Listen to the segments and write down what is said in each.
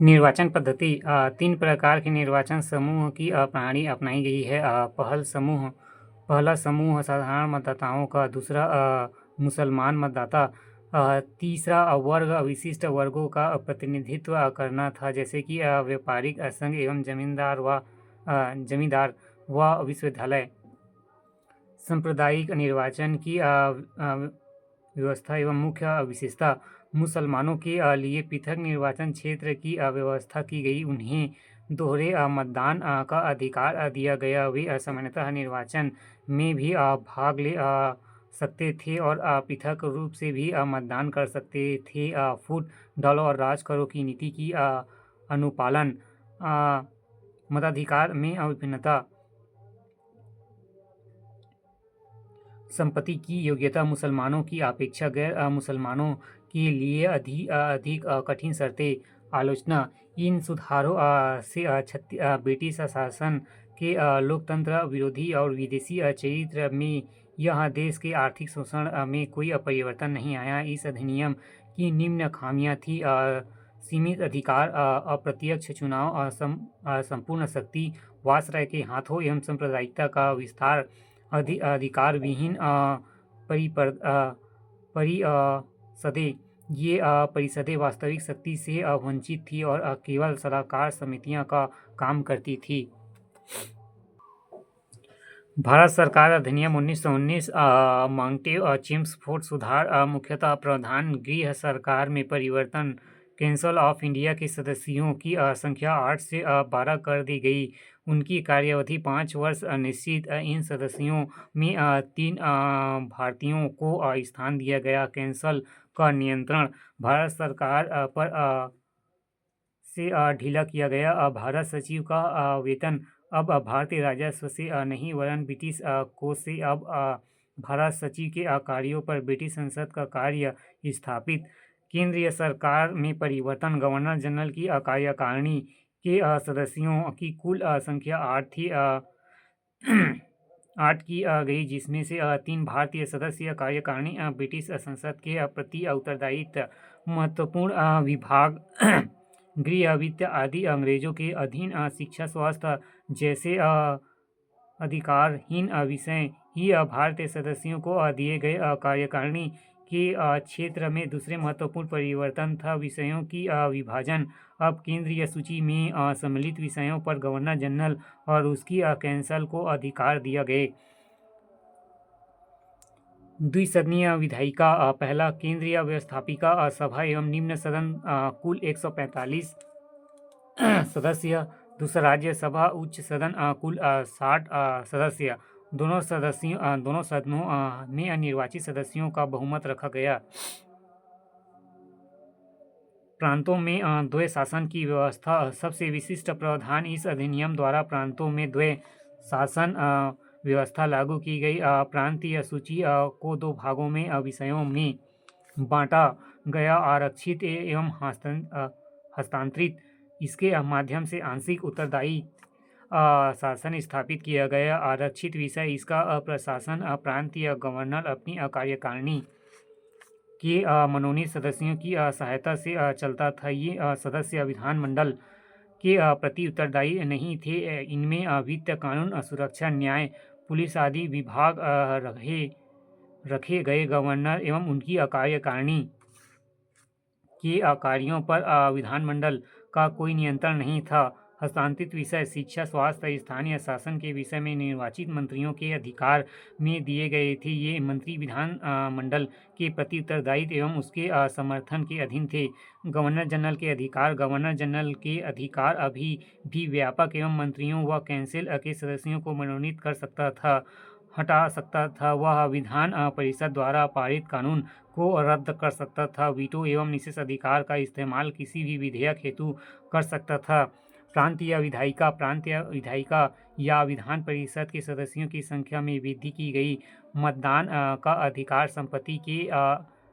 निर्वाचन पद्धति। तीन प्रकार के निर्वाचन समूह की प्रणाली अपनाई गई है। पहला समूह साधारण मतदाताओं का, दूसरा मुसलमान मतदाता, तीसरा वर्ग विशिष्ट वर्गों का प्रतिनिधित्व करना था, जैसे कि व्यापारिक संघ एवं जमींदार व विश्वविद्यालय। सांप्रदायिक निर्वाचन की व्यवस्था एवं मुख्य विशेषता। मुसलमानों के लिए पृथक निर्वाचन क्षेत्र की व्यवस्था की गई। उन्हें दोहरे मतदान का अधिकार दिया गया। वे सामान्यतः निर्वाचन में भी भाग ले सकते थे और पृथक रूप से भी मतदान कर सकते थे। फूट डालो और राज करो की नीति की अनुपालन। मताधिकार में विभिन्नता। संपत्ति की योग्यता। मुसलमानों की अपेक्षा गैर मुसलमानों के लिए अधिक कठिन शर्तें। आलोचना। इन सुधारों से ब्रिटिश शासन के लोकतंत्र विरोधी और विदेशी चरित्र में यह देश के आर्थिक शोषण में कोई परिवर्तन नहीं आया। इस अधिनियम की निम्न खामियां थी: सीमित अधिकार, अप्रत्यक्ष चुनाव, संपूर्ण शक्ति वायसराय के हाथों एवं सांप्रदायिकता का विस्तार, अधिकार विहीन परिषदें। ये परिषदें वास्तविक शक्ति से वंचित थी और केवल सलाहकार समितियां का काम करती थी। भारत सरकार अधिनियम 1919 मांगते चेम्सफोर्ड सुधार। मुख्यतः प्रावधान। गृह सरकार में परिवर्तन। काउंसिल ऑफ इंडिया के सदस्यों की संख्या 8 से 12 कर दी गई। उनकी कार्यावधि 5 वर्ष निश्चित। इन सदस्यों में 3 भारतीयों को स्थान दिया गया। काउंसिल का नियंत्रण भारत सरकार पर से ढीला किया गया। भारत सचिव का वेतन अब भारतीय राजस्व से नहीं वरन ब्रिटिश कोष से। अब भारत सचिव के कार्यों पर ब्रिटिश संसद का कार्य स्थापित। केंद्रीय सरकार में परिवर्तन। गवर्नर जनरल की कार्यकारिणी के सदस्यों की कुल संख्या 8 थी। 8 की गई, जिसमें से 3 भारतीय सदस्य। कार्यकारिणी ब्रिटिश संसद के प्रति उत्तरदायित्व। महत्वपूर्ण विभाग गृह, वित्त आदि अंग्रेजों के अधीन। शिक्षा, स्वास्थ्य जैसे अधिकारहीन विषय ही भारतीय सदस्यों को दिए गए। कार्यकारिणी के क्षेत्र में दूसरे महत्वपूर्ण परिवर्तन था विषयों की विभाजन। अब केंद्रीय सूची में सम्मिलित विषयों पर गवर्नर जनरल और उसकी काउंसिल को अधिकार दिया गए। द्विसदनीय विधायिका। पहला केंद्रीय व्यवस्थापिका सभा एवं निम्न सदन, कुल 145 सदस्य। दूसरा राज्यसभा उच्च सदन, कुल 60 सदस्य। दोनों सदनों में निर्वाचित सदस्यों का बहुमत रखा गया। प्रांतों में द्वय शासन की व्यवस्था। सबसे विशिष्ट प्रावधान। इस अधिनियम द्वारा प्रांतों में द्वय शासन व्यवस्था लागू की गई। प्रांतीय सूची को 2 भागों में विषयों में बांटा गया: आरक्षित एवं हस्तांतरित। इसके माध्यम से आंशिक उत्तरदायी शासन स्थापित किया गया। आरक्षित विषय। इसका प्रशासन प्रांतीय गवर्नर अपनी कार्यकारिणी के मनोनीत सदस्यों की सहायता से चलता था। ये सदस्य विधानमंडल के प्रति उत्तरदायी नहीं थे। इनमें वित्त, कानून, सुरक्षा, न्याय, पुलिस आदि विभाग रखे गए। गवर्नर एवं उनकी कार्यकारिणी के कार्यों पर विधानमंडल का कोई नियंत्रण नहीं था। हस्तांतरित विषय। शिक्षा, स्वास्थ्य, स्थानीय शासन के विषय में निर्वाचित मंत्रियों के अधिकार में दिए गए थे। ये मंत्री विधानमंडल के प्रति उत्तरदायित्व एवं उसके समर्थन के अधीन थे। गवर्नर जनरल के अधिकार। गवर्नर जनरल के अधिकार अभी भी व्यापक एवं मंत्रियों व काउंसिल के सदस्यों को मनोनीत कर सकता था, हटा सकता था। वह विधान परिषद द्वारा पारित कानून को रद्द कर सकता था। वीटो एवं निषेध अधिकार का इस्तेमाल किसी भी विधेयक हेतु कर सकता था। प्रांतीय विधायिका। प्रांतीय विधायिका या विधान परिषद के सदस्यों की संख्या में वृद्धि की गई। मतदान का अधिकार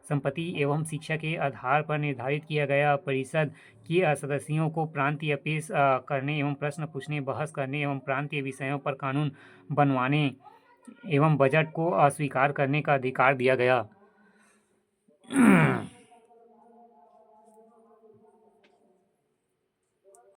संपत्ति एवं शिक्षा के आधार पर निर्धारित किया गया। परिषद के सदस्यों को प्रांतीय पेश करने एवं प्रश्न पूछने, बहस करने एवं प्रांतीय विषयों पर कानून बनवाने एवं बजट को अस्वीकार करने का अधिकार दिया गया।